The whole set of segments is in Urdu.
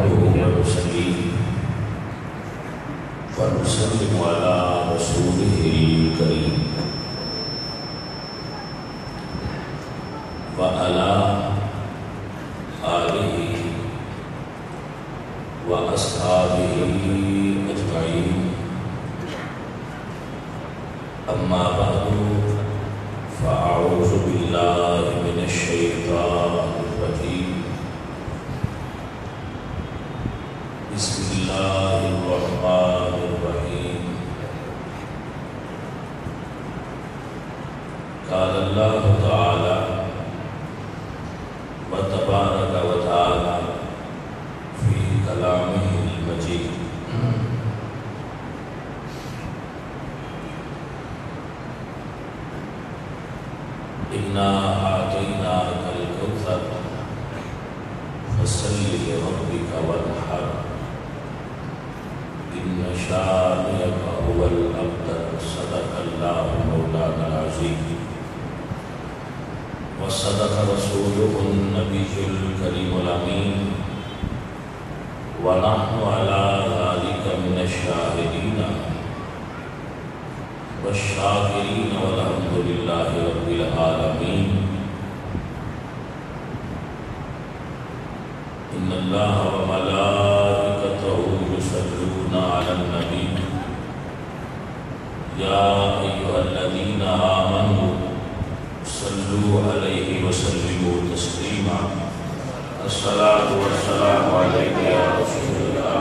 نحمده ونصلي ونسلم على رسوله الكريم وعلى آله وأصحابه أجمعين. أما بعد فأعوذ بالله من الشيطان الرجيم. بسم الله الرحمن الرحيم. قال الله تعالى وتبارك وتعالى في كلامه المجيد: إنا أعطيناك الكوثر فصل لربك وانحر إن شانئك هو الأبتر. صدق الله مولانا العظيم وصدق رسوله النبي الكريم الأمين ونحن على ذلك من الشاهدين والشاكرين والحمد لله رب العالمين. إن الله وملائكته يصلون على النبي يا أيها الذين آمنوا صلوا عليه وسلموا تسليما. الصلاة والسلام عليك يا رسول الله.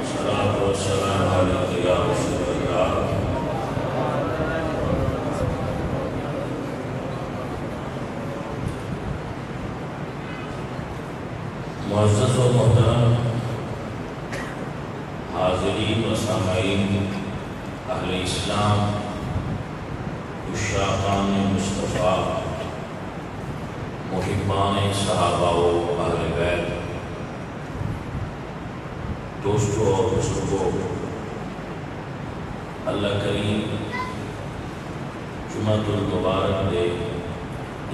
الصلاة والسلام عليك يا رسول الله. معزز و محترم حاضرین و سامعین، اہل اسلام، عشاقان مصطفیٰ، محبان صحابہ و اہل بیت، دوستو اور بزرگوں، اللہ کریم جمعۃ المبارک دے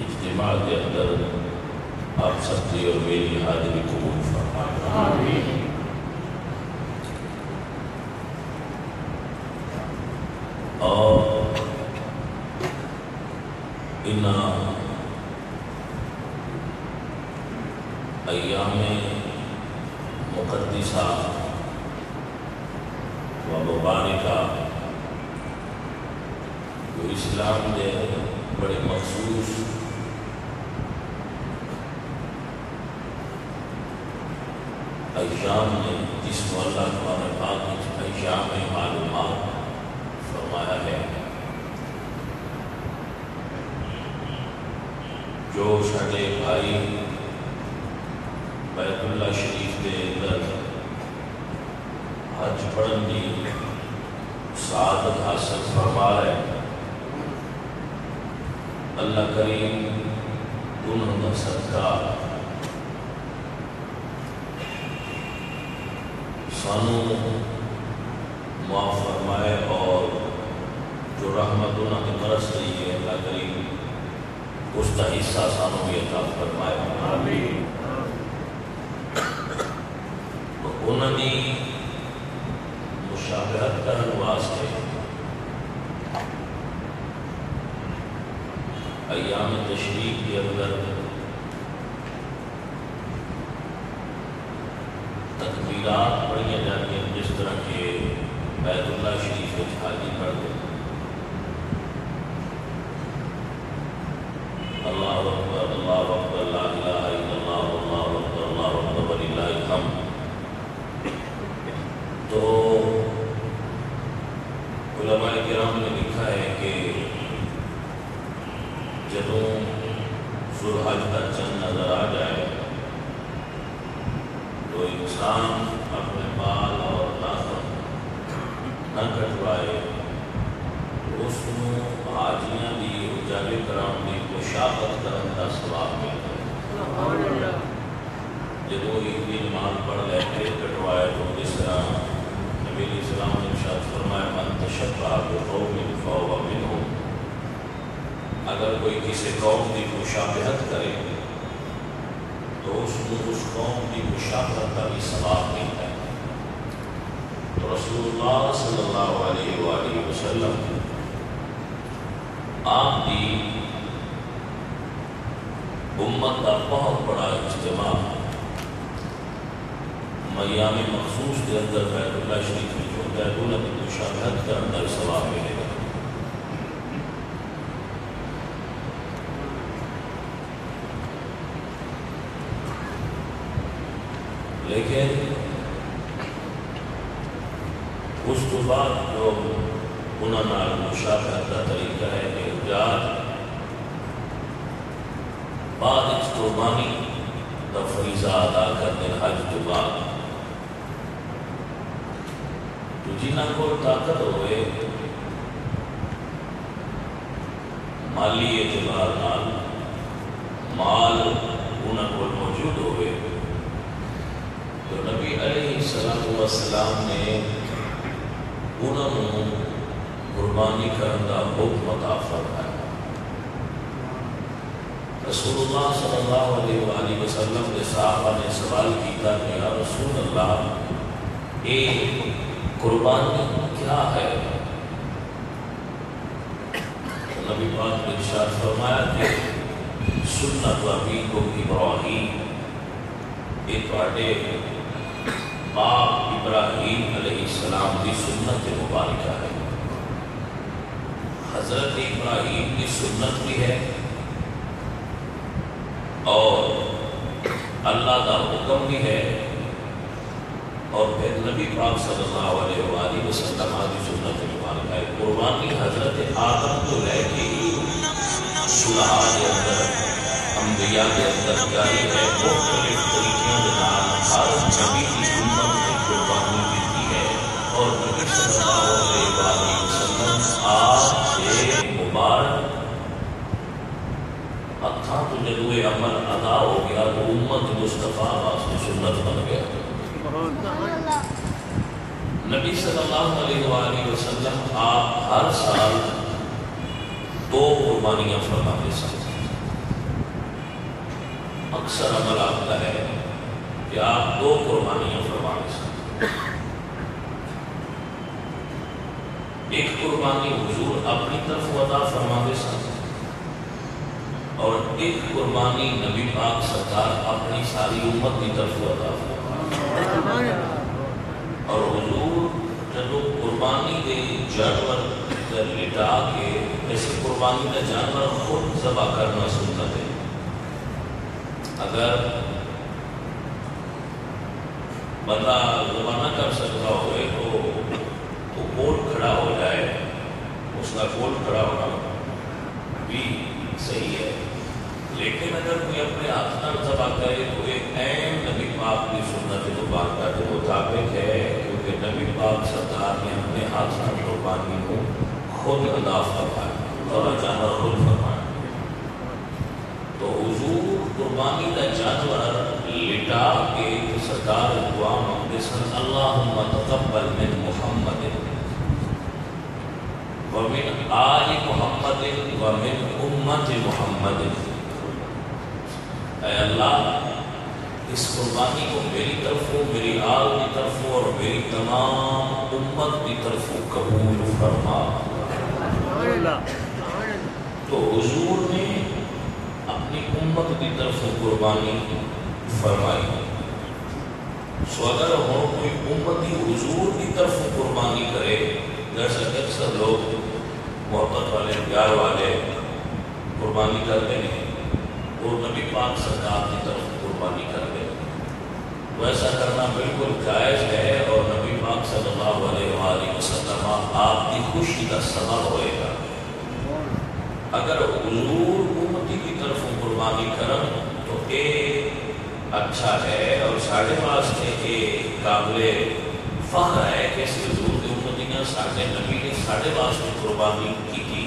اجتماع کے اندر آپ سب کی اور میری حاضری قبول فرمائے. آمین. اور ان ایام مقدسہ و مبارکہ جو اسلام دے بڑے مخصوص ایام نے، جس کو اللہ تعالیٰ پاک ایام معلومات فرمایا ہے، جو ساڈے بھائی بیت اللہ شریف کے اندر حج پڑھن کی سعادت حاصل فرما رہے، اللہ کریم انہوں کا صدقہ سانو معاف فرمائے، اور جو رحمت انہوں نے برس رہی ہے اللہ کریم اس کا حصہ سانو بھی عطا فرمائے. آمین. انہوں نے مشابہت کرنے واسطے ایام تشریق کے اندر تکبیرات پڑھی جاتی ہیں، جس طرح کے بیت اللہ شریف میں حاجی پڑھتے ہیں اللہ اکبر اللہ اکبر لا الہ الا اللہ اللہ اکبر وللہ الحمد. تو علماء کرام نے لکھا ہے کہ جدوں ذوالحج کا چند نظر آ جائے تو انسان اپنے بال اور ناخن نہ کٹوائے، اس کو حاجیاں دی اجالے کرام دی مشابہت کرنے کا ثواب ملتا ہے. جدوں ایک دن مال پڑھ لے پھر کٹوائے تو جس طرح نبی علیہ السلام نے ارشاد فرمایا من تشبہ بقوم فہو منہم، اگر کوئی کسی قوم کی مشابہت کرے اس قوم کی مشاقت کا بھی ثواب ملتا ہے۔ تو رسول اللہ صلی اللہ علیہ وآلہ وسلم آپ کی امت کا بہت بڑا اجتماع میام مخصوص کے اندر بیت اللہ شریف میں جو بیتونہ کی مشاہدت کے اندر ثواب ملے گا۔ لیکن اس کے بعد جو انہوں نے مشاہدت کا طریقہ ہے کہ بعد اس قربانی کا فریضہ ادا کرنے حج کے بعد تو جنہوں کو طاقت ہوئے مالی اعتبار نال مال انہوں کو موجود ہوئے تو نبی علیہ السلام نے انہوں قربانی کرنے کا حکم عطا فرمایا۔ رسول اللہ صلی اللہ علیہ وآلہ وسلم کے صحابہ نے سوال کیا کہ یا رسول اللہ یہ قربانی کیا ہے؟ نبی پاک نے ارشاد فرمایا کہ سنت ابیکم ابراہیم، یہ تواڈے باپ ابراہیم علیہ السلام کی سنت مبارکہ ہے۔ حضرت ابراہیم کی سنت بھی ہے اور اللہ کا حکم بھی ہے، اور پھر نبی پاک صلی اللہ علیہ وآلہ وسلم کی سنت مبارکہ ہے۔ قربانی حضرت آدم کو لے کے ہی صلح کے اندر انبیاء کے اندر جاری ہے، مختلف طریقوں کے نام ہر نبی کی امت نے قربانی دیتی ہے، اور نبی صلی اللہ علیہ وآلہ وسلم آپ سے مبارک ہتھاں تو جدو یہ عمل ادا ہو گیا تو امت مصطفیٰ واسطے سنت بن گیا۔ نبی صلی اللہ علیہ وآلہ وسلم آپ ہر سال 2 قربانیاں فرماتے ہیں۔ اکثر عمل آپ کا ہے کہ آپ 2 قربانیاں فرماتے ہیں۔ ایک قربانی حضور اپنی طرف عطا فرماتے ہیں اور ایک قربانی نبی پاک سرکار اپنی ساری امت کی طرف عطا فرماتے ہیں۔ اور حضور جب قربانی کے جانور لٹا کے ایسے قربانی کا جانور خود ذبح کرنا سنت ہے۔ اگر بندہ ذبح نہ کر سکتا ہوئے تو وہ کول کھڑا ہو جائے، اس کا کول کھڑا ہونا بھی صحیح ہے، لیکن اگر کوئی اپنے ہاتھ نہ ذبح کرے تو ایک عین نبی پاک کی سنت مبارکہ کے مطابق ہے، کیونکہ نبی پاک سرکار نے اپنے ہاتھ نہ قربانی کو خود ادا فرمایا اور جانور خود فرمایا۔ تو حضور قربانی کا جانور لٹا کے سرکار دعا مانگتے سن، اللہم تقبل من محمد ومن آل محمد ومن امت محمد۔ اے اللہ اس قربانی کو میری طرفوں، میری آل کی طرفوں اور میری تمام امت کی طرفوں قبول فرما۔ تو حضور نے اپنی امت کی طرف قربانی فرمائی۔ سو اگر ہو کوئی امتی حضور کی طرف قربانی کرے، جیسا کہ اکثر لوگ محبت والے پیار والے قربانی کرتے ہیں اور نبی پاک سرکار کی طرف قربانی کرتے ہیں، ویسا کرنا بالکل جائز ہے اور نبی پاک صلی اللہ علیہ وآلہ وسلم آپ کی خوشی کا سبب ہوئے گا۔ اگر حضور امتی کی طرف قربانی کرن تو یہ اچھا ہے اور ساڑھے واسطے یہ قابل فخر ہے کہ اس حضور کی امتیاں ساڑھے نبی نے ساڑھے واسطے قربانی کی تھی،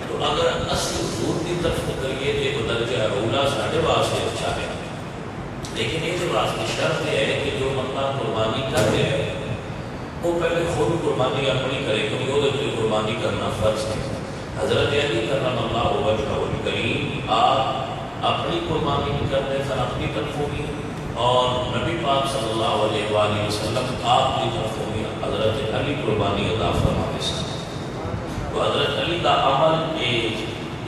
تو اگر اصل حضور کی طرف کریے تو ایک درجہ اولا ساڑھے واسطے اچھا ہے، لیکن یہ جو واسطے شرط ہے کہ جو بندہ قربانی کر رہے ہیں وہ پہلے خود قربانی اپنی کرے، کیونکہ وہ قربانی کرنا فرض ہے۔ حضرت علی کرم اللہ وجہہ الکریم آپ اپنی قربانی بھی کرتے سن اپنی طرفوں بھی، اور نبی پاک صلی اللہ علیہ وآلہ وسلم آپ کی طرفوں بھی حضرت علی قربانی ادا فرماتے سن۔ تو حضرت علی کا عمل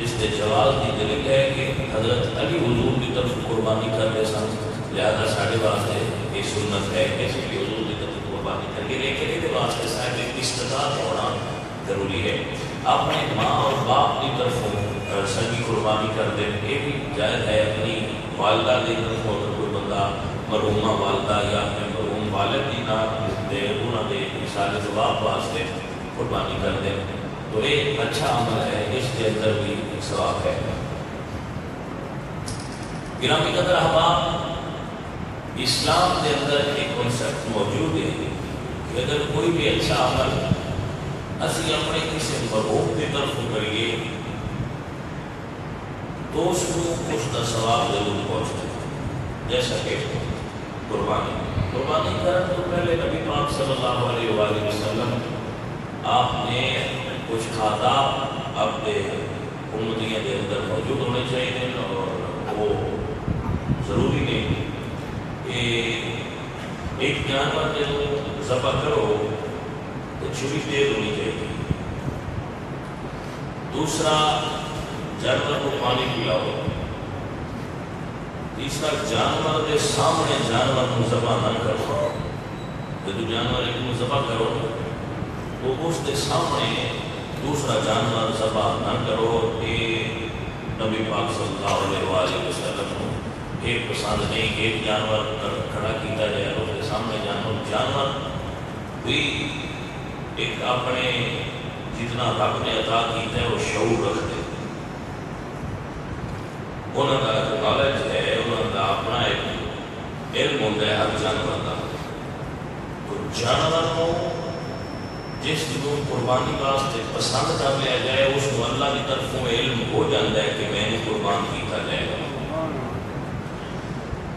اس کے جواز کی دلیل ہے کہ حضرت علی حضور کی طرف قربانی کرتے سن، لہذا ساڑھے واسطے یہ سنت ہے کہ اس لیے حضور کی طرف قربانی کریے، لیکن یہ واسطے صاحب استطاعت ہونا ضروری ہے۔ اپنے ماں اور باپ کی طرف سنگی قربانی کر دیں، یہ بھی جائز ہے۔ اپنی والدہ کی طرف اگر کوئی بندہ مرحومہ والدہ یا اپنے مرحوم والد کی نام دے انہوں نے مثال ثواب واسطے قربانی کر دیں تو ایک اچھا عمل ہے، اس کے اندر بھی ثواب ہے۔ گرامی قدر احباب، اسلام کے اندر ایک کنسپٹ موجود ہے کہ اگر کوئی بھی اچھا عمل اسی اپنے کسی مرحوم کی طرف کریے تو اس کو کا ثواب ضرور پہنچتا ہے۔ جیسا کہ قربانی کرنے تو پہلے نبی پاک صلی اللہ علیہ وآلہ وسلم آپ نے کچھ آداب اپنے امتیوں کے اندر موجود ہونے چاہیے، اور وہ ضروری نہیں کہ ایک جانور جب ذبح کرو تو چھری تیز ہونی چاہیے، دوسرا جانور کو پانی پلاؤ، تیسرا جانور کے سامنے جانور کو ذبح نہ کرو۔ جب جانور ایک کو ذبح کرو تو اس کے سامنے دوسرا جانور ذبح نہ کرو۔ یہ نبی پاک صلی اللہ علیہ وآلہ وسلم کو ایک پسند نہیں کہ ایک جانور کھڑا کیتا جائے اور اس کے سامنے جانور بھی ایک اپنے جتنا رب نے عطا کیتا ہے وہ شعور رکھتے، انہوں کا نالج ہے، انہوں کا اپنا ایک علم ہوتا ہے ہر جانور کا۔ تو جانور کو جس کو قربانی واسطے پسند کر لیا جائے اس کو اللہ کی طرفوں علم ہو جاتا ہے کہ میں نے قربان کیتا جائے گا،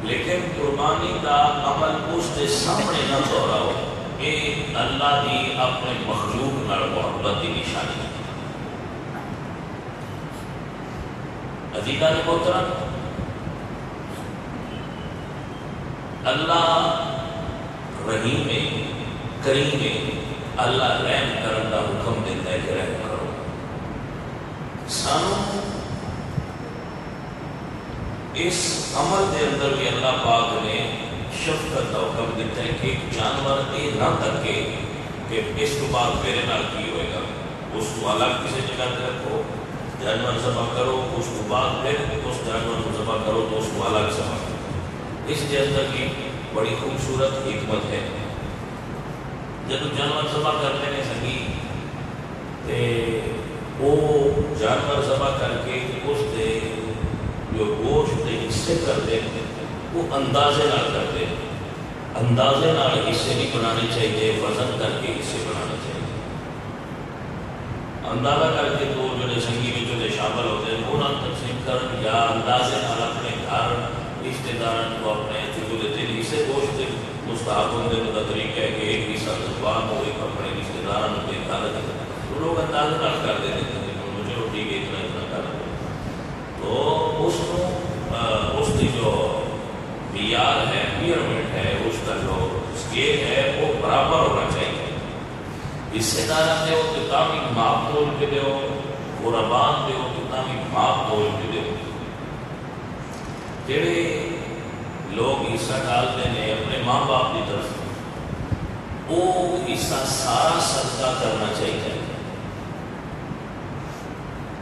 لیکن قربانی کا عمل اس کے سامنے نہ دہراؤ، یہ اللہ کی اپنے مخلوق نال محبت کی نشانی ہے۔ عزیزان محترم، اللہ رحیم ہے، کریم ہے، اللہ رحم کرنے کا حکم دیتا ہے کہ رحم کرو۔ سانو اس عمل کے اندر بھی اللہ پاک نے شفقت کا حکم دیتا ہے کہ ایک جانور یہ نہ تکے کہ اس کو بعد میرے نال کی ہوئے گا، اس کو الگ کسی جگہ پہ رکھو، جانور ذبح کرو، اس کو بعد پھر اس جانور کو ذبح کرو تو اس کو الگ ذبح کرو۔ اس کے اندر کی بڑی خوبصورت حکمت ہے۔ جب جانور ذبح کرتے ہیں سنگی تو وہ جانور ذبح کر کے اس کے جو گوشت کے حصے کرتے وہ اندازے نال کرتے، اندازے نال حصے نہیں بنانے چاہیے، وزن کر کے حصے بنانے چاہیے۔ اندازہ کر کے تو جو سنگی میں جو شامل ہوتے ہیں وہ تقسیم کرن یا اندازے نال اپنے گھر رشتے داروں کو اپنے جو تین حصے گوشت کے مستحب ہونے کا طریقہ ہے کہ ایک حصہ زبان ہو، ایک اپنے رشتے داروں کے گھر، تو لوگ اندازے نال کر دیتے ہیں مجھے روٹی کے اتنا کر تو اس کی جو معیار ہے، میئرمنٹ ہے، اس کا جو اسکیل ہے وہ برابر ہونا چاہیے۔ حصے دار دو کتنا بھی ماپ تول کے دو، قربان دو کتنا بھی ماپ تول کے دو۔ جڑے لوگ حصہ ڈالتے ہیں اپنے ماں باپ کی طرف، وہ حصہ سارا صدقہ کرنا چاہیے۔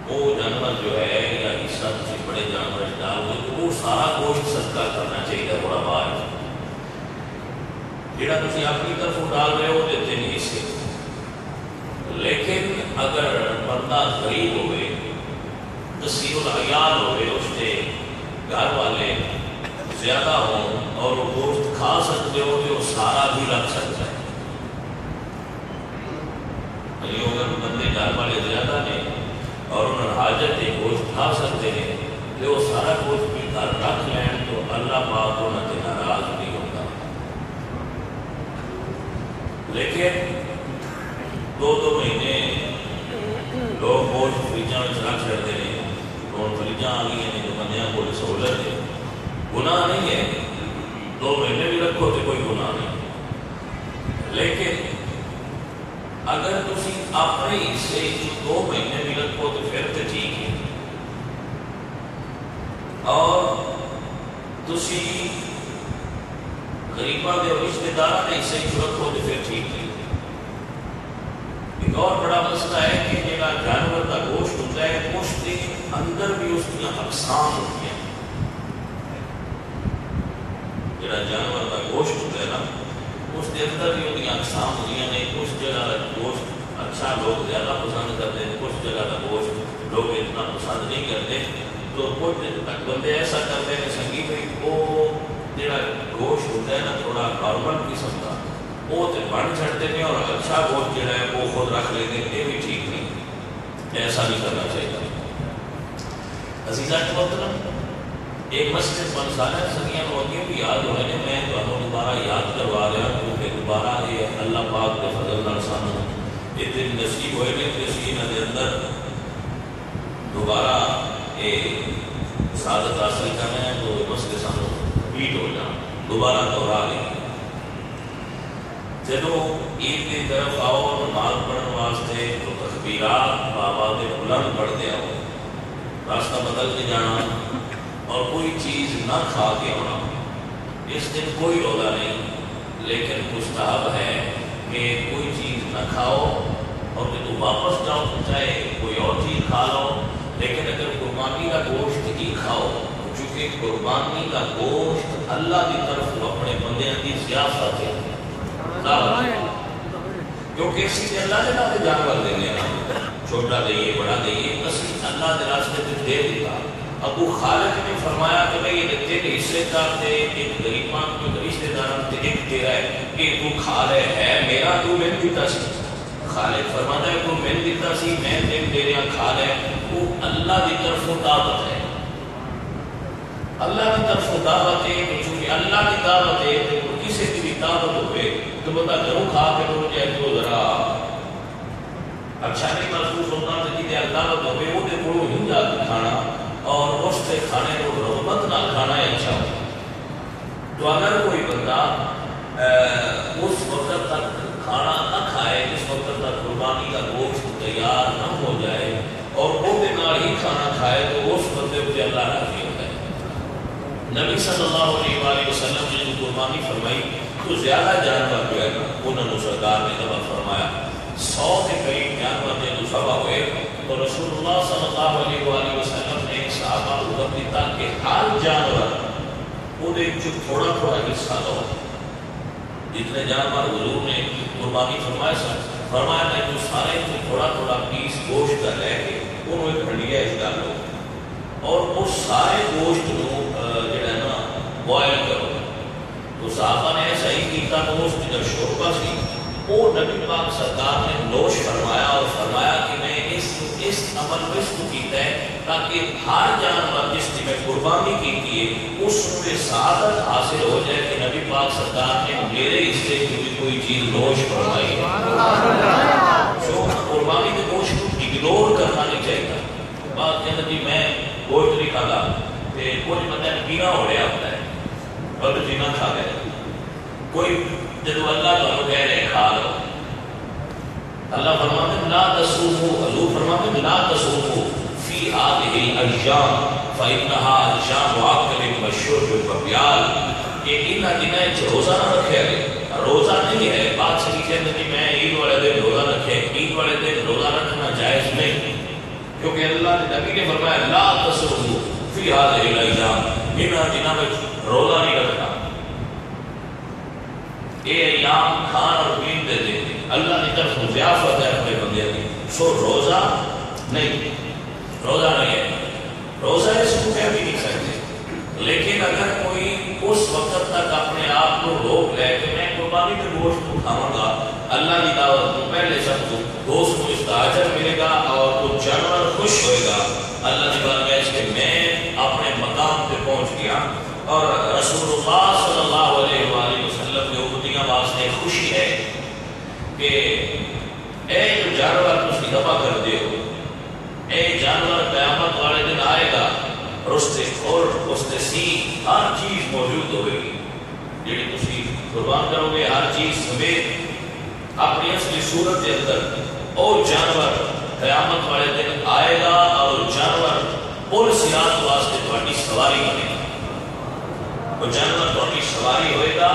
وہ جانور جو ہے یا حصہ کسی بڑے جانور ڈال دے تو وہ سارا گوشت صدقہ کرنا چاہیے بڑا بار۔ جڑا تھی اپنی طرف ڈال رہے ہو دیتے نہیں حصے، لیکن اگر بندہ غریب ہوئے، کثیر العیال ہوئے، اس کے گھر والے زیادہ ہوں اور وہ گوشت کھا سکتے ہو تو وہ سارا بھی رکھ سکتا ہے۔ اگر بندے گھر والے زیادہ نے اور انہوں حاجت ہے گوشت کھا سکتے ہیں تو وہ سارا گوشت بھی گھر رکھ لیں تو اللہ پاک انہوں سے ناراض نہیں ہوتا۔ لیکن دو مہینے لوگ گوشت فریجاں میں رکھ چڑھتے ہیں، اور فریجاں آ گئی ہیں تو بندیاں تھوڑی سہولت ہے، گناہ نہیں ہے، 2 مہینے بھی رکھو تو کوئی گناہ نہیں، لیکن اگر تسی اپنے حصے 2 مہینے بھی رکھو تو پھر تو ٹھیک ہے، اور تسی غریباں دے رشتے داراں دے حصے رکھو تو پھر ٹھیک ہے۔ ایک اور بڑا مسئلہ ہے کہ جہاں جانور کا گوشت ہوتا ہے گوشت کے اندر بھی اس کی اقسام ہوتی ہیں، جہاں جانور کا گوشت ہوتا ہے نا اس کے اندر بھی ان کی اقسام ہوتی ہیں، کچھ جگہ کا گوشت اچھا لوگ زیادہ پسند کرتے ہیں، کچھ جگہ کا گوشت لوگ اتنا پسند نہیں کرتے، تو کچھ بندے ایسا کرتے ہیں سنگی بھائی وہ جہاں گوشت ہوتا ہے نا تھوڑا نارمل قسم کا وہ تو بن چڑھتے ہیں، اور اچھا گوشت جہاں ہے وہ خود رکھ لیتے ہیں، یہ بھی ٹھیک نہیں، ایسا نہیں کرنا چاہیے۔ عزیزہ کے محترم، ایک مسجد منصالہ سنگیاں ہوگی بھی یاد ہوئے نے، میں تو دوبارہ یاد کروا رہا ہوں کیونکہ دوبارہ یہ اللہ پاک کے فضل نال سانو یہ دن نصیب ہوئے نے کہ اسی انہاں دے اندر دوبارہ یہ سعادت حاصل کرنا ہے، تو مسجد سانو ریپیٹ ہو جانا، دوبارہ دہرا لیں۔ جدو عید کی طرف آؤ نماز پڑھنے واسطے تو تکبیرات بآواز بلند پڑھتے آؤ، راستہ بدل کے جانا اور کوئی چیز نہ کھا کے آنا۔ اس دن کوئی روزہ نہیں، لیکن مستحب ہے کہ کوئی چیز نہ کھاؤ، اور جب واپس جاؤ تو چاہے کوئی اور چیز کھا لو، لیکن اگر قربانی کا گوشت ہی کھاؤ، چونکہ قربانی کا گوشت اللہ کی طرف اپنے بندے کی ضیافت ہے، کیونکہ اسی سے اللہ نے نہ جانور دینے چھوٹا دئیے بڑا دئیے، اسی اللہ کے راستے میں دے دیتا۔ ابو خالد نے فرمایا کہ بھئی یہ تیرے حصے کا تے ایک غریبان کے رشتے داران تے ایک تیرا ہے کہ تو کھا لے، ہے میرا تو میں دیتا سی۔ خالد فرماتا ہے تو میں دیتا سی، میں تیرے کھا لے، وہ اللہ کی طرف دعوت ہے، اللہ کی طرف دعوت ہے، چونکہ اللہ کی دعوت ہے تو کسی کی بھی دعوت ہوئے تو بتا کروں کھا کے تو جائے تو ذرا اچھا نہیں محسوس ہوتا، تو جی دعوت ہوئے وہ دے کوڑو ہی جا کے کھانا اور اس سے کھانے کو رغبت نہ کھانا ہے اچھا ہو۔ تو اگر کوئی بندہ اس وقت تک کھانا نہ کھائے جس وقت تک قربانی کا گوشت تیار نہ ہو جائے اور وہ دن ہی کھانا کھائے تو اس بندے پہ اللہ راضی ہوتا ہے۔ نبی صلی اللہ علیہ وآلہ وسلم نے جو قربانی فرمائی تو زیادہ جانور جو ہے انہوں نے سرکار نے ذبح فرمایا، 100 کے قریب جانور نے جو ذبح ہوئے، تو رسول اللہ صلی اللہ علیہ وآلہ وسلم نے صحابہ کو حکم دیتا کہ ہر جانور انہیں جو تھوڑا تھوڑا حصہ دو، جتنے جانور حضور نے قربانی فرمایا ہے جو سارے تھوڑا تھوڑا پیس گوشت کا لے کے انہوں ایک ہنڈیا حصہ لو، اور اس سارے گوشت کو جڑا نا بوائل کرو۔ تو صحابہ نے ایسا ہی کیتا، گوشت جب شوربہ سی وہ نبی پاک سرکار نے نوش فرمایا اور فرمایا کہ میں اس عمل میں اس کو کیتا ہے تاکہ ہر جانور جس کی میں قربانی کی ہے اس میں سعادت حاصل ہو جائے کہ نبی پاک سرکار نے میرے حصے کی بھی کوئی چیز نوش فرمائی ہے۔ جو قربانی کے گوشت کو اگنور کرنا نہیں چاہیے۔ بات کہنا جی میں گوشت نہیں کھاتا، کچھ بندہ پینا ہو رہا ہوتا ہے بس جینا کھا گئے، کوئی جدو اللہ کا کہہ رہے کھا لو، اللہ فرماتے ہیں لا تصوموا، حضور فرماتے ہیں لا تصوموا فی هذه الايام فانها ايام اکل وشرب وبیال، کہ ان دنوں روزہ نہ رکھے گئے، روزہ نہیں ہے۔ بات سے کہتے ہیں میں عید والے دن روزہ رکھے، عید والے دن روزہ رکھنا جائز نہیں، کیونکہ اللہ کے نبی نے فرمایا لا تصوموا فی هذه الايام، ان دنوں میں روزہ نہیں رکھنا، یہ ایام کھان اور پین دے دیں، اللہ کی طرف ضیافت ہے اپنے بندے کی، سو روزہ نہیں، روزہ نہیں ہے، روزہ اس کو کہہ بھی نہیں سکتے، لیکن اگر کوئی اس وقت تک اپنے آپ کو روک لے کہ میں قربانی کے گوشت کو کھاؤں گا، اللہ کی دعوت کو پہلے سب کو دوست کو اس کا اجر ملے گا اور وہ جانور خوش ہوئے گا، اللہ نے فرمایا اس کے میں اپنے مقام پہ پہنچ گیا، اور رسول اللہ صلی اللہ علیہ وآلہ وسلم کے امتیاں واسطے خوشی ہے کہ اے جو جانور تسی ذبح کر دے ہو، اے جانور قیامت والے دن آئے گا، اس تے سی ہر چیز موجود ہوئے گی جیڑی تسی قربان کرو گے، ہر چیز سمیت اپنی اصلی صورت کے اندر او جانور قیامت والے دن آئے گا اور جانور پل صراط واسطے تہاڈی سواری بنے گا، وہ جانور تہاڈی سواری ہوئے گا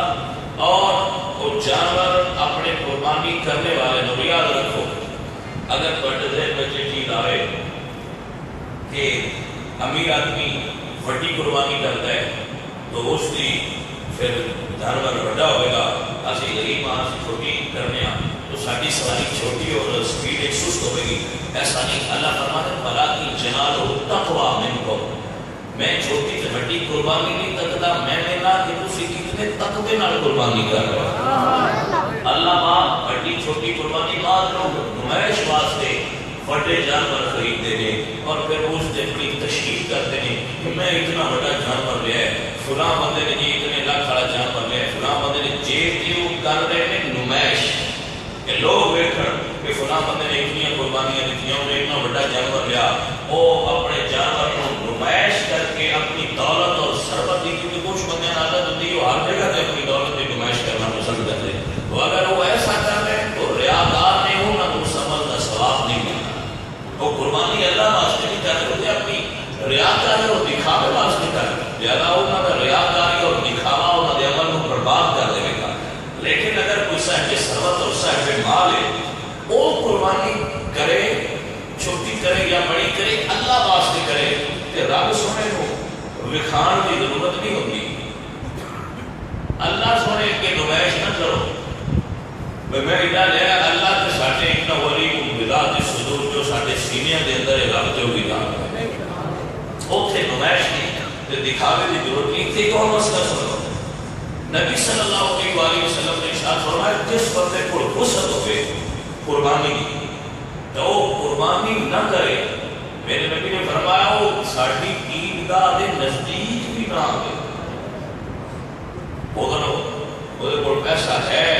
اور وہ جانور اپنے قربانی کرنے والے نو یاد رکھو، اگر تہاڈے ذہن وچ یہ چیز آئے کہ امیر آدمی وڈی قربانی کرتا ہے تو اس کی پھر جانور بڑا ہوئے گا، اسی غریب ماں سے چھوٹی کرنے تو ساری سواری چھوٹی اور سپیڈ ایک سست ہوئے گی، ایسا نہیں۔ اللہ فرماتا ہے بھلا کی جنال ہو تقوی منکم، میں چھوٹی سے بڑی قربانی نہیں تکتا، میں نے کہا کہ تسی کتنے تقوی نال قربانی کر رہے ہو۔ اللہ ماں بڑی چھوٹی قربانی بعد لوگ نمائش واسطے بڑے جانور خریدتے ہیں اور پھر اس سے بڑی تشریح کرتے ہیں کہ میں اتنا بڑا جانور لیا ہے، فلاں بندے نے جی اتنے لاکھ والا جانور لیا ہے، فلاں بندے نے جیب دیو کر رہے ہیں نمائش کہ لوگ بیٹھن کہ فلاں بندے نے اتنی قربانیاں دیتیاں، انہیں اتنا بڑا جانور لیا، وہ اپنے جانور کو نمائش کر کے اپنی دولت اور ثروت دی، کیونکہ کچھ بندے عادت ہوتی ہے وہ ہر جگہ سے اپنی دولت کی نمائش کرنا پسند کرتے ہیں، تو اگر وہ ایسا کر رہے ہیں تو ریاکار نہیں ہونا، تو اس عمل کا ثواب نہیں ملنا۔ وہ قربانی اللہ واسطے نہیں کر رہے، اپنی ریاکاری اور دکھاوے واسطے کر رہے، لہذا انہوں کا ریاکاری اور دکھاوا انہوں نے عمل کو برباد کر دے گا۔ لیکن اگر کوئی صاحب ثروت اور صاحب مال ہے وہ قربانی کرے، چھوٹی کرے یا بڑی کرے، اللہ واسطے کرے، کہ رب سونے کو وکھان کی ضرورت نہیں ہوتی، اللہ سونے کے نمائش نہ کرو میں اتنا لیا اللہ کے ساٹھے اتنا ولی بذات صدور جو ساٹھے سینیاں دے اندر رب جو بھی جانتا ہے اوتھے نمائش نہیں دکھاوے دی ضرورت نہیں تھی۔ کون مسئلہ سنو، نبی صلی اللہ علیہ وسلم نے ارشاد فرمایا جس بندے کو وسعت ہوئے قربانی کی تو قربانی نہ کرے، میرے نبی نے فرمایا وہ ساڑھی عیدگاہ دے نزدیک بھی نہ آئے، وہ کو پیسہ ہے،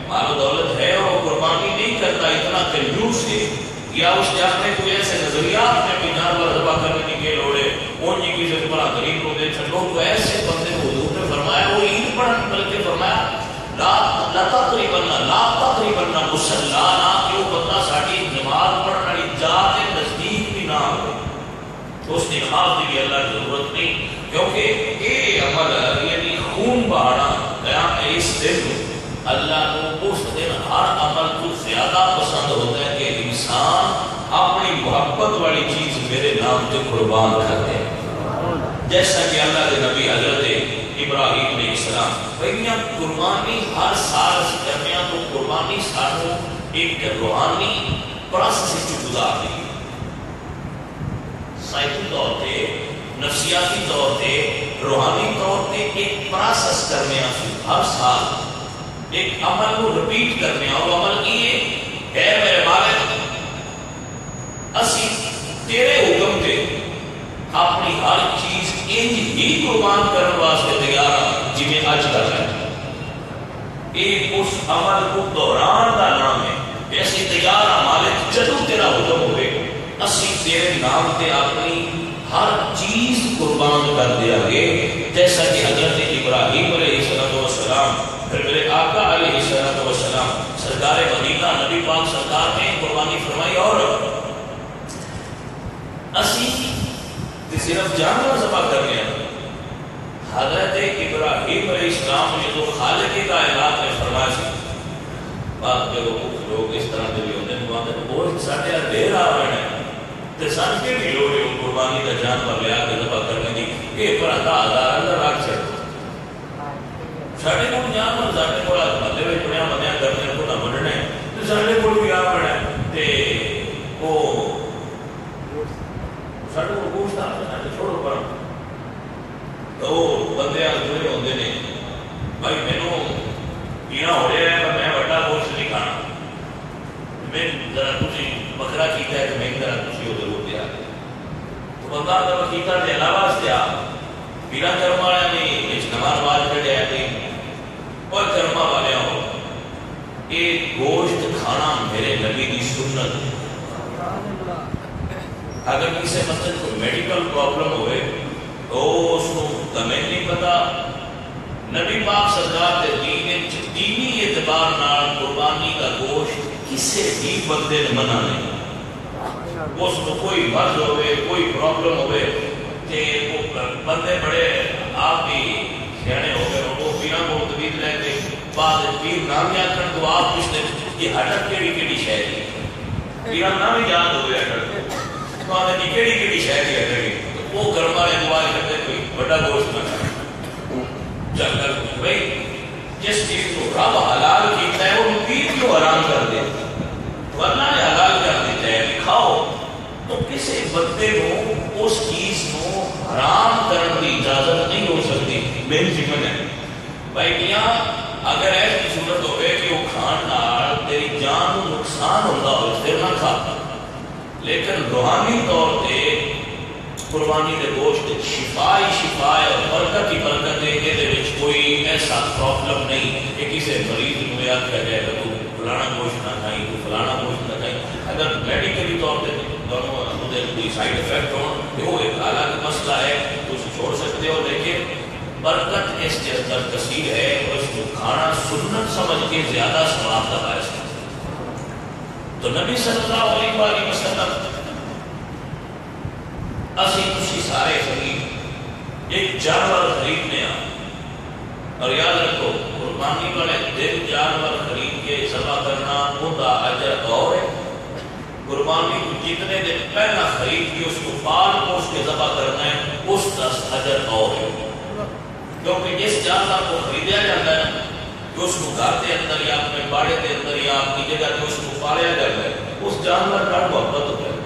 مال و دولت ہے اور قربانی نہیں کرتا، اتنا کنجوس ہے، یا اس نے اپنے کوئی ایسے نظریات میں بھی جانور ذبح کرنے کی لوڑے ان کی سے بڑا غریب کو دے چھڑو، تو ایسے بندے کو حضور نے فرمایا وہ عید پڑھنے بلکہ فرمایا لا تقریبا مسلانا کہ وہ بندہ ساڑھی نماز پڑھنے والی جا کے نزدیک بھی نہ ہو، تو اس نماز کی اللہ کی ضرورت نہیں، کیونکہ یہ عمل یعنی خون بہانا قیام اس دن اللہ کو اس دن ہر عمل کو زیادہ پسند ہوتا ہے کہ انسان اپنی محبت والی چیز میرے نام سے قربان کرتے ہیں، جیسا کہ اللہ کے نبی حضرت ابراہیم علیہ السلام بھائیاں قربانی ہر سال کرنے تو قربانی سانوں ایک روحانی پروسیس سے گزار دی، سائیکل طور پہ نفسیاتی طور پہ روحانی طور پہ ایک پروسیس کرنے ہر سال ایک عمل کو رپیٹ کرنے، اور عمل کیے اے میرے مالک اسی تیرے حکم دے اپنی ہر چیز انج ہی قربان کرنے واسطے تیار ہیں جی میں آج کر رہا ہے، ایک اس عمل کو دوران کا نام ہے، ایسی تیار ہیں مالک جدو تیرا حکم ہوئے اسی تیرے نام تے اپنی ہر چیز قربان کر دیا گے، جیسا کہ حضرت ابراہیم علیہ السلام پھر میرے آقا علیہ السلام سرکار مدینہ نبی پاک سرکار نے قربانی فرمائی، اور اسی صرف جانور ذبح کرنے ہیں، حضرت ابراہیم علیہ السلام نے جو خالق کائنات نے فرمایا سی بات کے لوگ اس طرح کے بھی ہوتے ہیں بات ہے وہ ساڑھے دیر آ رہے ہیں تو سن کے بھی لوگ قربانی کا جانور لیا کے ذبح کرنے کی یہ پر عطا ہزار اندر راک چھڑ ساڑھے کو جانور ساڑھے کو مدے میں پڑیا مدیا کرنے کو نہ بڑھنے تو ساڑھے کو بھی آ پڑھا ہے وہ ساڑھے کو گوشت آتا ہے چھوڑو پر تو بندے جڑے ہوندے نے بھائی مینوں پینا ہو رہا ہے میں بڑا گوشت نہیں کھانا، میں ذرا تسی بکرا کیتا ہے تو میں ذرا تسی وہ ضرور دیا تو بندہ جب کیتا تے علاوہ سے آ پیرا کرم والے نے اس نماز باز کھڑے آئے اور کرما والے ہو ایک گوشت کھانا میرے نبی کی سنت، اگر کسی مطلب کوئی میڈیکل پرابلم ہوئے اس کو تمہیں نہیں پتا نبی پاک سرکار کے دینی اعتبار نال قربانی کا گوشت کسی بھی بندے نے منع نہیں. اس کو کوئی مرض ہوئے کوئی پرابلم ہوئے کہ وہ بندے بڑے آپ بھی سیانے ہو گئے وہ پیروں کو طبیب لے کے بعد پیر نام یاد کر تو آپ پوچھتے یہ ہٹک کیڑی شہر ہے پیروں نام ہی یاد ہوئے ہٹک تو آپ نے کیڑی شہر ہے ہٹک وہ گھر والے دعا کرتے کوئی بڑا گوشت نہ کھائے. چل کر بھائی جس چیز کو رب حلال کیتا ہے وہ پیر کیوں حرام کر دے ورنہ نے حلال کر دیتا ہے کھاؤ. تو کسی بندے کو اس چیز کو حرام کرنے کی اجازت نہیں ہو سکتی. میری ذمہ ہے بھائی میاں اگر ایسی صورت ہوئے کہ وہ کھان نال تیری جان کو نقصان ہوتا ہو پھر نہ کھا. لیکن روحانی طور پہ قربانی کے گوشت شفا ہے اور برکت ہی برکت ہے. یہ کوئی ایسا پرابلم نہیں کہ کسی مریض کو یاد کیا جائے گا تو فلانا گوشت نہ کھائیں تو فلانا گوشت نہ کھائیں. اگر میڈیکلی طور پہ دونوں کوئی سائڈ افیکٹ ہو کہ وہ ایک الگ مسئلہ ہے تو اسے چھوڑ سکتے ہو. لیکن برکت اس کے اندر کثیر ہے اور اس کو کھانا سنت سمجھ کے زیادہ ثواب کا باعث ہے. تو نبی صلی اللہ علیہ وآلہ وسلم اسی خوشی سارے خرید ایک جانور خریدنے اور یاد رکھو قربانی والے دن جانور خرید کے ذبح کرنا ان کا اجر اور ہے. قربانی کو جتنے دن پہلا خرید کے اس کو پال پوش کے ذبح کرنا ہے اس کا اجر اور ہے. کیونکہ جس جانور کو خریدا جاتا ہے کہ اس کو گھر کے اندر یا اپنے باڑے کے اندر یا اپنی جگہ جو اس کو پالیا جاتا ہے اس جانور کا محبت ہو جاتا ہے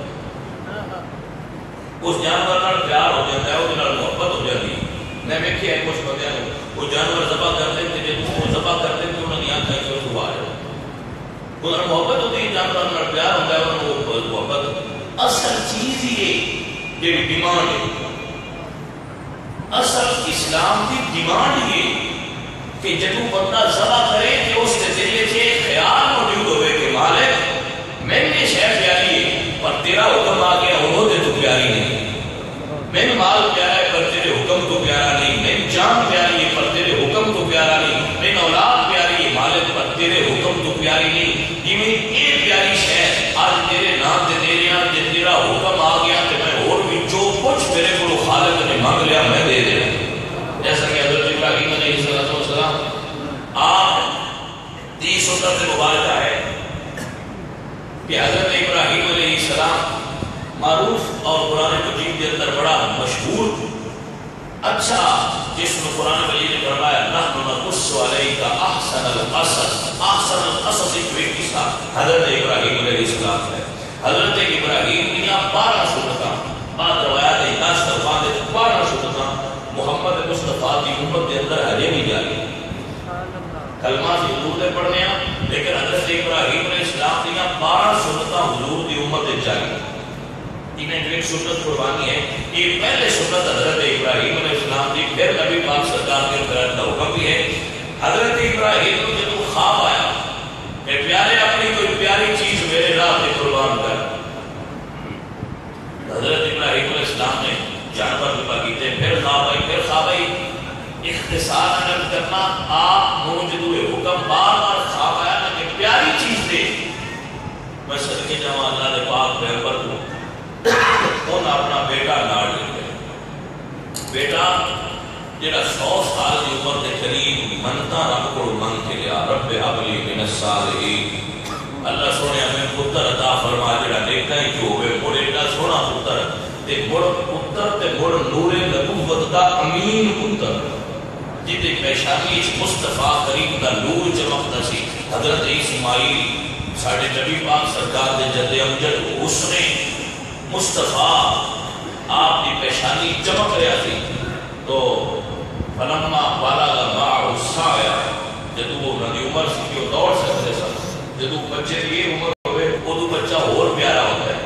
اس جانور کا پیار ہو جاتا ہے وہ محبت ہو جاتی ہے. میں دیکھے ہے کچھ بندے وہ جانور ذبح کرتے تھے جب وہ ذبح کرتے تھے انہوں نے یاد کہیں کہ وہ آ جائے انہوں محبت ہوتی ہے جانور کا پیار ہوتا ہے انہوں نے محبت. اصل چیز ہی یہ ڈیمانڈ ہے اصل اسلام کی ڈیمانڈ یہ کہ جب بندہ ذبح کرے کہ اس کے ذریعے سے خیال موجود ہوئے کہ مالک میں نے شہر پیاری ہے پر تیرا حکم آ گیا انہوں نے تو پیاری نہیں. میں مال پیارا ہے پر تیرے حکم تو پیارا نہیں. میں جان پیاری ہے پر تیرے حکم تو پیارا نہیں. میں اولاد پیاری ہے مالک پر تیرے حکم تو پیاری نہیں. یہ پیاری شہر آج تیرے نام دے دے رہا جب تیرا حکم آ گیا کہ میں اور بھی جو کچھ میرے کو خالق نے مانگ لیا میں دے دے رہا. جیسا کہ حضرت ابراہیم علیہ السلام آپ 30 سنت مبارکہ ہے کہ حضرت ابراہیم علیہ السلام معروف اور قرآن مجید کے اندر بڑا مشہور اچھا جس میں قرآن مجید نے فرمایا نحن نقص علیک احسن القصص ایک قصہ حضرت ابراہیم علیہ السلام ہے. حضرت ابراہیم نے 12 سنتاں بعد روایات 10 طرفان 12 سنتاں محمد مصطفیٰ کی امت کے اندر ہجے نہیں جاری کلمہ سے حضور دے پڑھنے ہیں لیکن حضرت ابراہیم علیہ السلام نے 12 سنتاں حضور کی امت دے جاری. انہیں جو ایک سنت قربانی ہے یہ پہلے سنت حضرت ابراہیم علیہ السلام کی پھر نبی پاک سرکار کے قرآن کا حکم بھی ہے. حضرت ابراہیم کو جب خواب آیا کہ پیارے اپنی کوئی پیاری چیز میرے راہ پہ قربان کر. حضرت ابراہیم علیہ السلام نے جانور ذبح کیتے پھر خواب آئی اختصار نقل کرنا آپ موجود حکم بار بار خواب آیا نا کہ پیاری چیز دے میں صدقے جاواں اللہ نے پاک پیغمبر کو ان اپنا بیٹا لاڑ لے بیٹا جڑا 100 سال کی عمر کے قریب منتا رب کو منگ کے لیا رب حبلی من الصالحین اللہ سونے ہمیں پتر عطا فرما جڑا دیکھتا ہی جو ہوئے مڑ ایڈا سونا پتر تے مڑ پتر تے مڑ نور نبوت دا امین پتر جیتے پیشانی مصطفیٰ کریم دا نور چمکتا سی حضرت اسماعیل ساڑھے نبی پاک سرکار دے جد امجد اس نے مصطفیٰ آپ کی پیشانی چمک رہا تھی تو فلما بالغ معه السعی جدو وہ نبی عمر سی کہ وہ دوڑ سکتے سن جدو بچے کی یہ عمر ہوئے ادو بچہ اور پیارا ہوتا ہے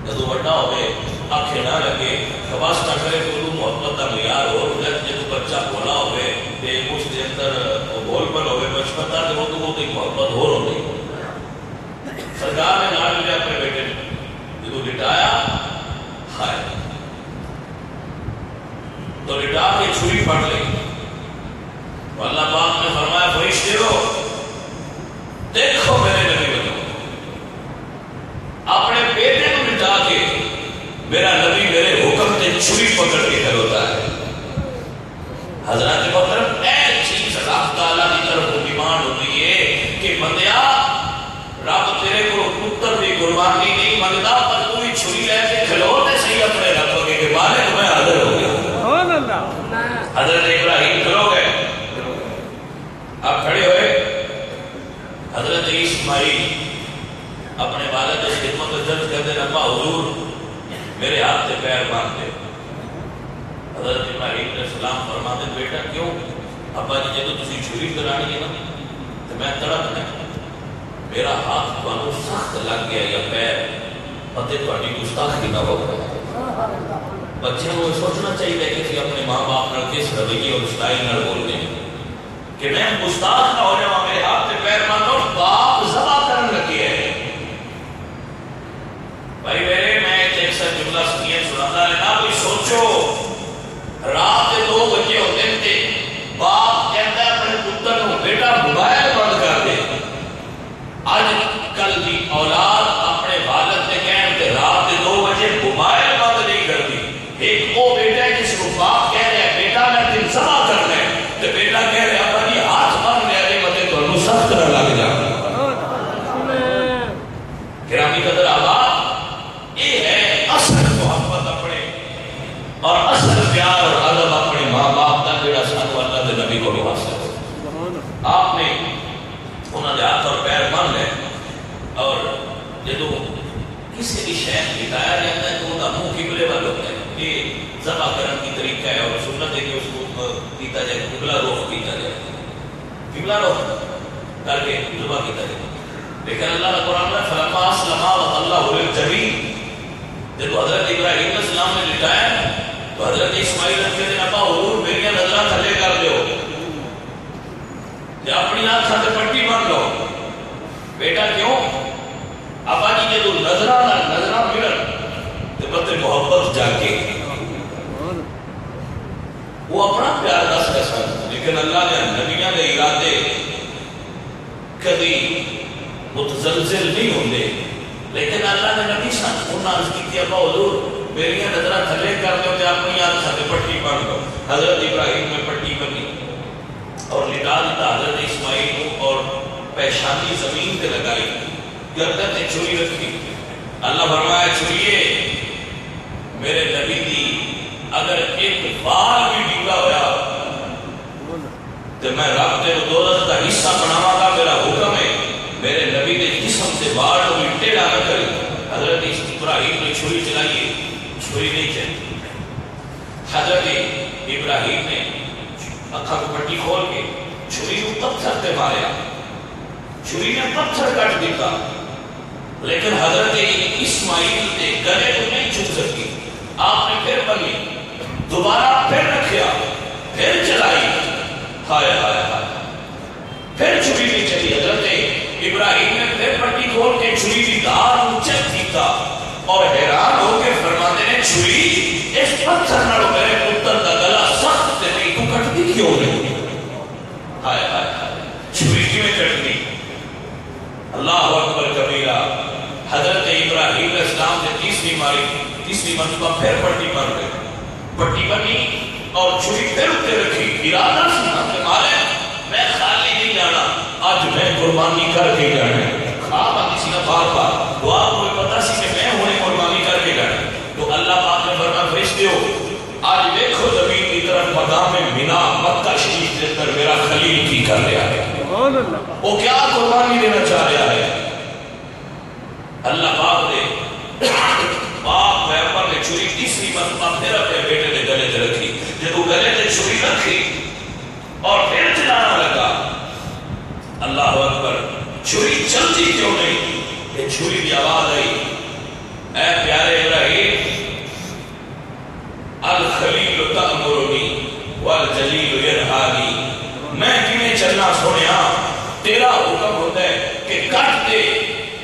جدو بڑا ہوئے آنکھیں نہ لگے خواست نہ کرے کہ ادو محبت کا معیار ہو جدو بچہ بولا ہوئے تے اس کے اندر بول بل ہوئے بچپن تھا تو وہ تو محبت ہو ہوتی سرکار نے نال لیا اپنے بیٹے نے جدو لٹایا ہائے پکڑ کے کھلوتا ہے. حضرت بکر اے چیز اللہ تعالیٰ کی طرف ڈیمانڈ ہوتی ہے کہ بندیا رب تیرے کو پتر بھی قربانی نہیں منگتا پر تو بھی چھری لے کے کھلوتے صحیح اپنے رب کے مالک میں حاضر ہو گیا. حضرت ابراہیم کھلو گئے. آپ کھڑے ہوئے. حضرت اسماعیل اپنے والد کی خدمت میں درج کرتے ہیں ابا حضور میرے ہاتھ سے پیر باندھ دے. حضرت ابراہیم علیہ السلام فرماتے بیٹا کیوں؟ ابا جی جب تسی چھری کرانی ہے نا تو میں تڑپ نہیں میرا ہاتھ تمہیں سخت لگ گیا یا پیر پتے تھوڑی گستاخی نہ ہو گیا. بچے کو سوچنا چاہیے کہ تھی اپنے ماں باپ نال کس رویے اور اسٹائل نال بولنے کہ میں گستاخ نہ ہو جاؤں میرے ہاتھ سے پیر باندھو. باپ ذبح کرنے لگے ہے. بھائی میرے میں ایک سا جملہ سنیے سناتا ہے نا کوئی سوچو رات کے 2 بجے ہوتے تھے باپ کہتا ہے اپنے پتر کو بیٹا موبائل بند کر دے. آج کل کی اولاد اپنے والد سے کہیں کہ رات کے 2 بجے موبائل بند نہیں کرتی. ایک وہ بیٹا ہے جس کو باپ کہہ رہے ہیں بیٹا میں دن ذبح کرنا ہے تو بیٹا کہہ رہے ہیں ابا جی ہاتھ بند لے دے مجھے تو سخت نہ لگ جا. گرامی قدر آباد یہ ہے اصل محبت اپنے اور اصل پیار اور ادب اپنے ماں باپ کا جڑا سانو اللہ کے نبی کو بھی حاصل ہو. آپ نے انہوں نے ہاتھ اور پیر مان لے اور جدو کسی بھی شہر بتایا جاتا ہے تو انہوں منہ قبلے والا ہوتا ہے. یہ ذبح کرنے کی طریقہ ہے اور سنت ہے کہ اس کو کیتا جائے قبلہ رخ کیتا جائے قبلہ رخ کر کے ذبح کیتا جائے. لیکن اللہ نے قرآن میں فلما اسلم وتلہ للجبین جب حضرت ابراہیم علیہ السلام نے لٹایا تو حضرت اسماعیل کہتے ہیں ابا حضور میری نظریں تھلے کر دیو یا اپنی آنکھوں سے پٹی بن لو. بیٹا کیوں؟ ابا جی جب نظرہ ملن تو بطے محبت جا کے وہ اپنا پیار دس کا ساتھ. لیکن اللہ نے نبیوں کے ارادے کبھی متزلزل نہیں ہوندے. لیکن اللہ نے نبی ساتھ انہاں عرض کی ابا حضور میری نظرہ تھلے کر دو تو اپنی آنکھوں سے پٹی بن لو. حضرت ابراہیم میں پٹی بنی اور لٹا دیتا حضرت اسماعیل کو اور پیشانی زمین پہ لگائی. گردن نے چھری رکھی. اللہ فرمایا چھریے میرے نبی دی اگر ایک بال بھی ڈیگا ہوا تو میں رب تیرے دولت کا حصہ بناوا گا. میرا حکم ہے میرے نبی نے جسم سے بال کو ٹیڑھا نہ کرے. حضرت ابراہیم نے چھری چلائی چھری نہیں چلی. حضرت ابراہیم نے اکھا کو پٹی کھول کے چھری کو پتھر تے ماریا. چھری نے پتھر کٹ دیتا لیکن حضرت اسماعیل نے گلے کو نہیں چھپ سکی. آپ نے پھر بنی دوبارہ پھر رکھیا پھر چلائی. ہائے ہائے ہائے پھر چھری نہیں چلی. حضرت ابراہیم نے پھر پٹی کھول کے چھری کی دھار چیک کیتا اور حیران ہو کے فرماتے ہیں چھری اس پتھر نال میرے پتر کا گلا سخت تے نہیں تو کٹتی کیوں نہیں؟ ہائے ہائے ہائے چھری کیوں کٹتی؟ اللہ اکبر کبیرہ. حضرت ابراہیم علیہ السلام نے تیسری مرتبہ پھر پٹی بن گئی. پٹی بنی اور چھری پھر اتنے رکھی. ارادہ سنا کہ مالک میں خالی نہیں جانا آج میں قربانی کر کے جانا. خواب آتی سی نا بار بار دعا کوئی پتا سی کہ میں ہونے قربانی کر کے جانا. تو اللہ پاک نے فرمایا فرشتے ہو آج دیکھو زمین کی طرف مقام مینا مکہ شریف کے اندر میرا خلیل کی کر رہا ہے. وہ کیا قربانی دینا چاہ رہا ہے؟ اللہ پاک نے باپ پیغمبر نے چھری تیسری مرتبہ پھر اپنے بیٹے نے گلے تے رکھی. جب وہ گلے تے چھری رکھی اور پھر چلانا لگا اللہ اکبر چھری چلتی کیوں نہیں؟ یہ چھری کی آواز آئی اے پیارے ابراہیم الخلیل تأمرنی والجلیل ینہانی. میں کیویں چلنا سونیا تیرا حکم ہوتا ہے کہ کٹ دے.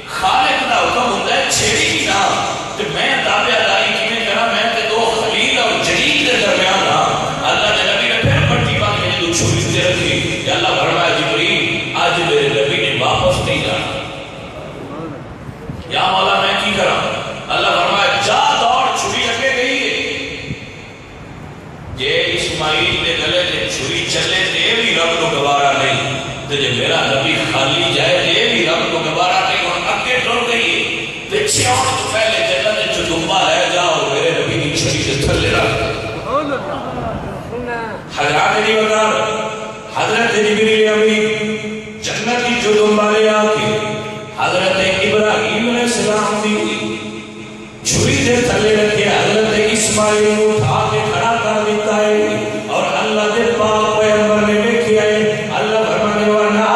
خالق کا حکم ہوتا ہے چھیڑی کی نہ تو میں تابع داری کیویں کرا. میں تے دو خلیل اور جلیل کے درمیان ہاں. اللہ نے نبی نے پھر پٹی باندھ کے جو چھری تے رکھی کہ اللہ فرمایا جبریل آج میرے نبی نے واپس نہیں جانا. یا مولا میں کی کرا؟ اللہ فرمایا جا دوڑ چھری اگے گئی ہے سیاح تو پہلے جنت جو دنبا لے جاؤ میرے نبی کی چھری سے تھلے رکھ حضرات نہیں بتا حضرت جبریل امین جنت کی جو دنبا لے آکے حضرت ابراہیم علیہ السلام دی چھری سے تھلے رکھے حضرت اسماعیل کو اٹھا کے کھڑا کر دیتا ہے اور اللہ دے پاک پیغمبر نے دیکھا ہے اللہ فرمانے والا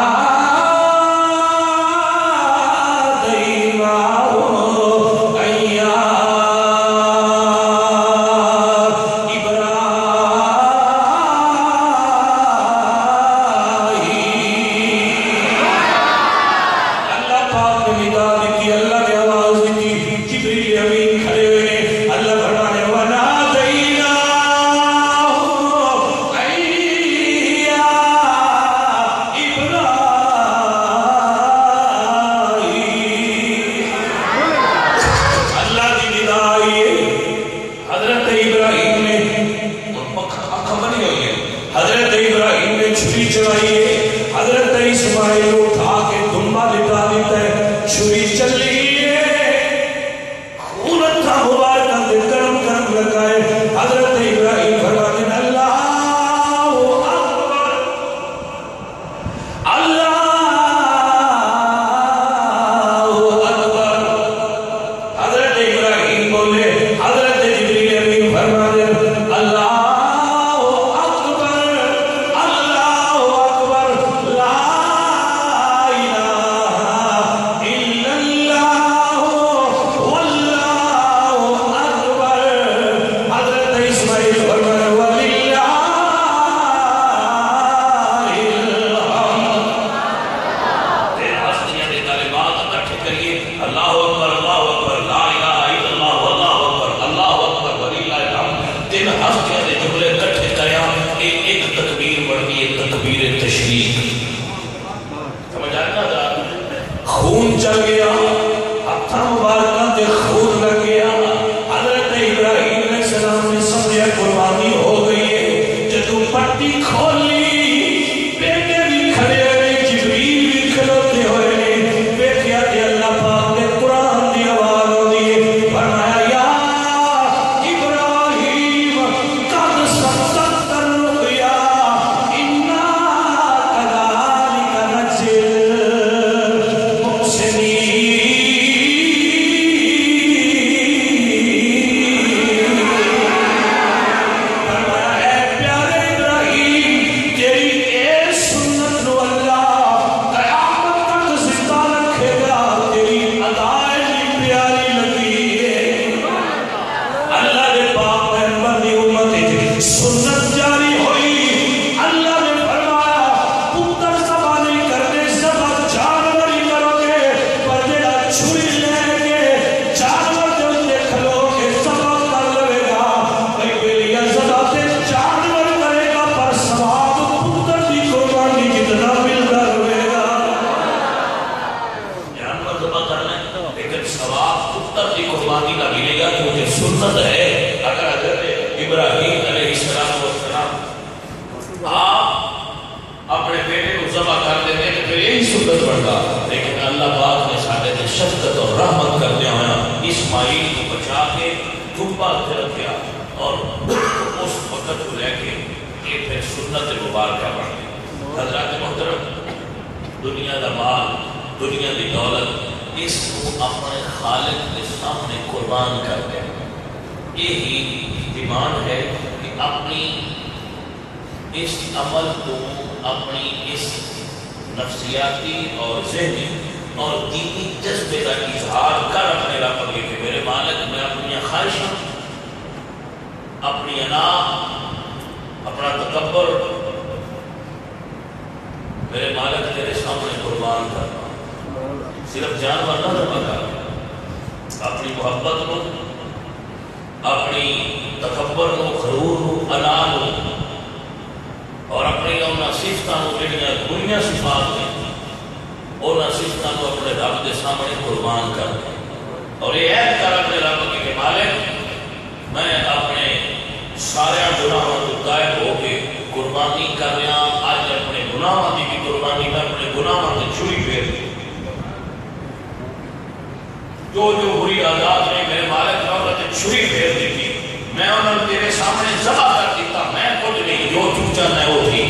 جو جو بری عادات نے میرے مالک نے چھری پھیر دی تھی میں انہوں نے تیرے سامنے ذبح کر دیتا، میں کچھ نہیں، جو تو چاہنا ہے وہ تھی۔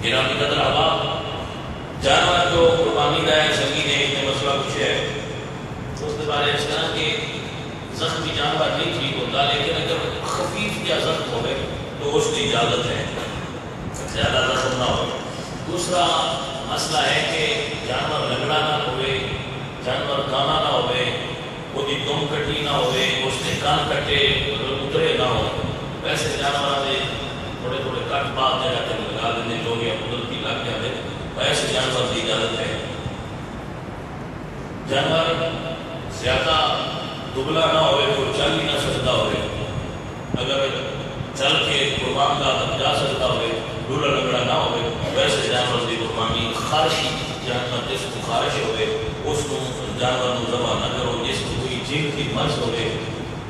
گرامی قدر احباب، جانور جو قربانی کا ہے سنگی نے ایک نے مسئلہ پوچھا ہے اس کے بارے اس طرح کہ زخمی جانور نہیں ٹھیک ہوتا، لیکن اگر خفیف یا زخم ہوئے تو اس کی اجازت ہے، زیادہ زخم نہ ہو۔ دوسرا مسئلہ ہے کہ جانور لنگڑا نہ ہوئے، جانور کانا نہ ہوئے، وہ دی دم کٹی نہ ہوئے، اس نے کان کٹے اترے نہ ہو، ویسے جانور دے تھوڑے تھوڑے کٹ بات جگہ تے لگا دیں جو یا قدرتی لگ جاتے، ویسے جانور کی اجازت ہے۔ جانور زیادہ دبلا نہ ہوئے، کوئی چل ہی نہ سکتا ہوئے، اگر چل کے قربان کا جا سکتا ہوئے، ڈولا لگڑا نہ ہوئے، ویسے جانور کی قربانی۔ خارشی جانور جس کو خارش ہوئے اس کو جانور کو ذبح نہ کرو، جس کو کوئی جن کی مرض ہوئے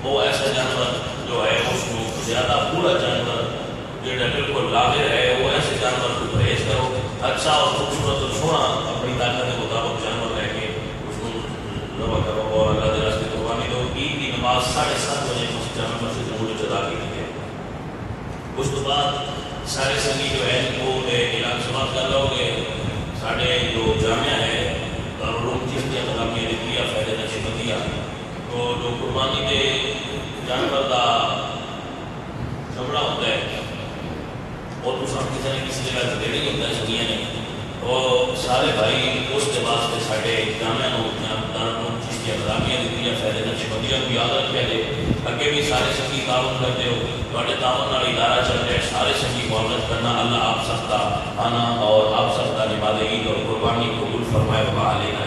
وہ ایسا جانور جو ہے اس کو زیادہ پورا جانور جو بالکل لاغر ہے وہ ایسے جانور کو پرہیز کرو، اچھا اور خوبصورت اور سونا اپنی طاقت کے مطابق جانور رہ کے اس کو ذبح کرو اور اللہ کے راستے قربانی دو۔ عید کی نماز 7:30 بجے جامع مسجد نور ادا کی ہے۔ اس کے بعد سارے سنگی جو ہے وہ اعلان سماعت کر لو گے، سارے جو جامعہ ہے دارالعلوم چشتیہ مقامی علیہ فیض نقشبندیہ، تو جو قربانی دے جانور کا چمڑا ہوتا ہے اور تو سب کسی نے کسی جگہ سے دینے ہوتا ہے سنگیاں نے، اور سارے بھائی اس کے واسطے سارے جامعہ دارالعلوم چشتیہ مقامی علیہ فیض نقشبندیہ کو یاد رکھے دے، اگے بھی سارے سنگی تعاون کرتے ہو، بڑے تعاون والی ادارہ چل رہے ہیں، سارے سنگی معاملت کرنا، اللہ آپ سب کا آنا اور آپ سب کا نماز عید اور قربانی قبول فرمائے۔ وبا علینا